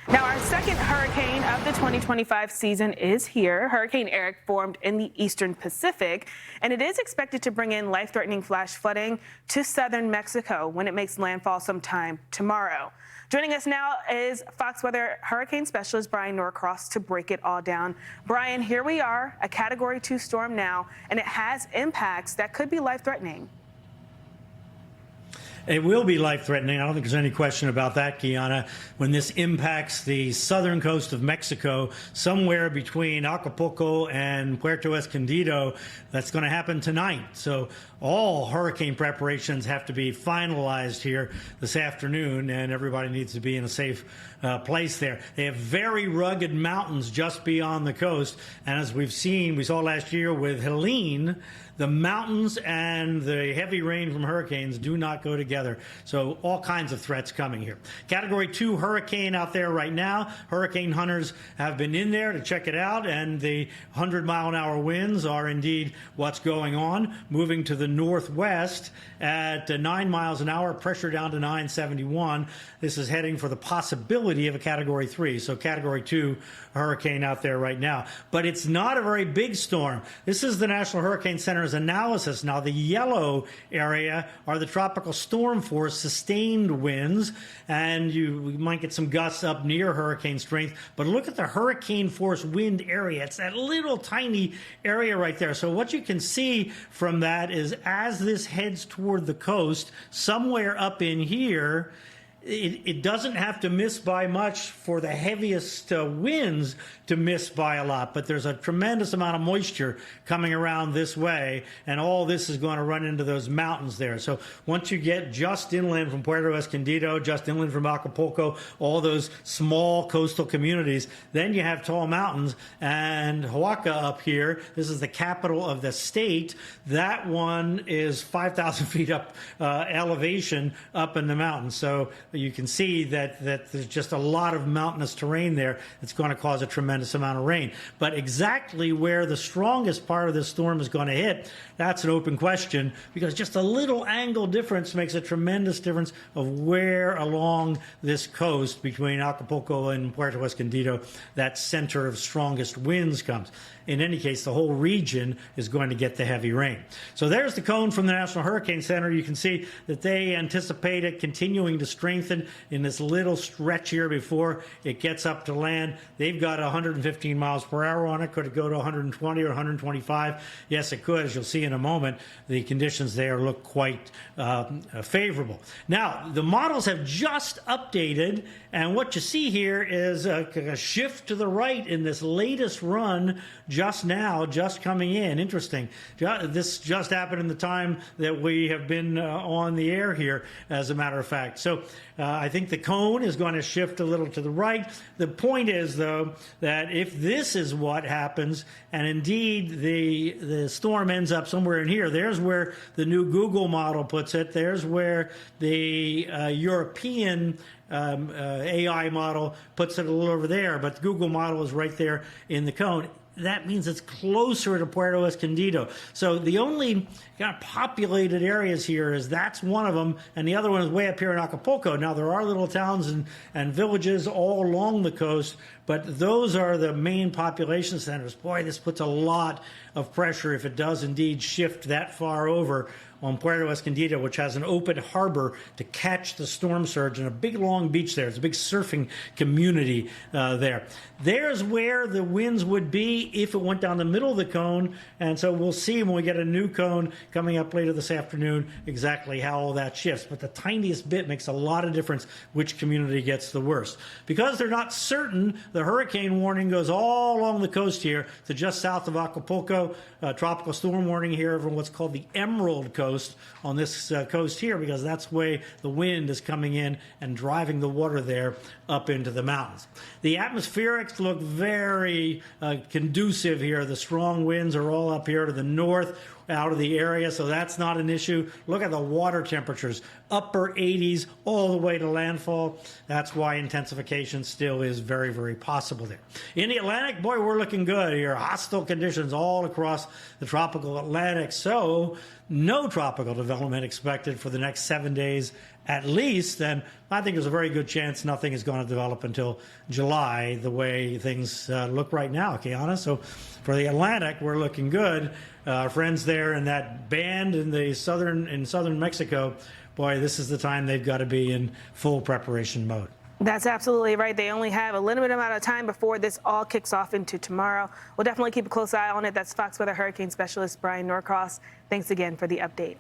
Now, our second hurricane of the 2025 season is here. Hurricane Erick formed in the eastern Pacific, and it is expected to bring in life-threatening flash flooding to southern Mexico when it makes landfall sometime tomorrow. Joining us now is Fox Weather hurricane specialist Bryan Norcross to break it all down. Bryan, here we are, a Category 2 storm now, and it has impacts that could be life-threatening. It will be life-threatening. I don't think there's any question about that, Kiana. When this impacts the southern coast of Mexico, somewhere between Acapulco and Puerto Escondido, that's going to happen tonight. So all hurricane preparations have to be finalized here this afternoon, and everybody needs to be in a safe place there. They have very rugged mountains just beyond the coast, and as we saw last year with Helene, the mountains and the heavy rain from hurricanes do not go together. So all kinds of threats coming here. Category 2 hurricane out there right now. Hurricane hunters have been in there to check it out, and the 100-mile-an-hour winds are indeed what's going on. Moving to the northwest at 9 miles an hour, pressure down to 971. This is heading for the possibility of a Category 3. So Category 2 hurricane out there right now. But it's not a very big storm. This is the National Hurricane Center's analysis. Now, the yellow area are the tropical storm force sustained winds, and you might get some gusts up near hurricane strength. But look at the hurricane force wind area. It's that little tiny area right there. So what you can see from that is as this heads toward the coast, somewhere up in here, it doesn't have to miss by much for the heaviest winds to miss by a lot, but there's a tremendous amount of moisture coming around this way, and all this is going to run into those mountains there. So once you get just inland from Puerto Escondido, just inland from Acapulco, all those small coastal communities, then you have tall mountains, and Oaxaca up here, this is the capital of the state. That one is 5,000 feet up elevation up in the mountains. So you can see that there's just a lot of mountainous terrain there that's going to cause a tremendous amount of rain. But exactly where the strongest part of this storm is going to hit, that's an open question, because just a little angle difference makes a tremendous difference of where along this coast between Acapulco and Puerto Escondido that center of strongest winds comes. In any case, the whole region is going to get the heavy rain. So there's the cone from the National Hurricane Center. You can see that they anticipate it continuing to strengthen in this little stretch here before it gets up to land. They've got 115 miles per hour on it. Could it go to 120 or 125? Yes, it could. As you'll see in a moment, the conditions there look quite favorable. Now, the models have just updated, and what you see here is a shift to the right in this latest run just now, just coming in. Interesting. This just happened in the time that we have been on the air here, as a matter of fact. So I think the cone is going to shift a little to the right. The point is, though, that if this is what happens, and indeed the storm ends up somewhere in here, there's where the new Google model puts it. There's where the European AI model puts it a little over there, but the Google model is right there in the cone. That means it's closer to Puerto Escondido. So the only kind of populated areas here is that's one of them, and the other one is way up here in Acapulco. Now, there are little towns and villages all along the coast, but those are the main population centers. Boy, this puts a lot of pressure if it does indeed shift that far over on Puerto Escondido, which has an open harbor to catch the storm surge, and a big long beach there. It's a big surfing community there. There's where the winds would be if it went down the middle of the cone, and so we'll see when we get a new cone coming up later this afternoon exactly how all that shifts. But the tiniest bit makes a lot of difference which community gets the worst. Because they're not certain, the hurricane warning goes all along the coast here to just south of Acapulco. Tropical storm warning here over what's called the Emerald Coast on this coast here, because that's where the wind is coming in and driving the water there up into the mountains. The atmospherics look very conducive here. The strong winds are all up here to the north, out of the area, so that's not an issue. Look at the water temperatures, upper 80s all the way to landfall. That's why intensification still is very, very possible there. In the Atlantic, boy, we're looking good here. Hostile conditions all across the tropical Atlantic, so no tropical development expected for the next 7 days at least, then I think there's a very good chance nothing is going to develop until July, the way things look right now, Kiana. So for the Atlantic, we're looking good. Our friends there in that band in southern Mexico, boy, this is the time they've got to be in full preparation mode. That's absolutely right. They only have a limited amount of time before this all kicks off into tomorrow. We'll definitely keep a close eye on it. That's Fox Weather Hurricane Specialist Bryan Norcross. Thanks again for the update.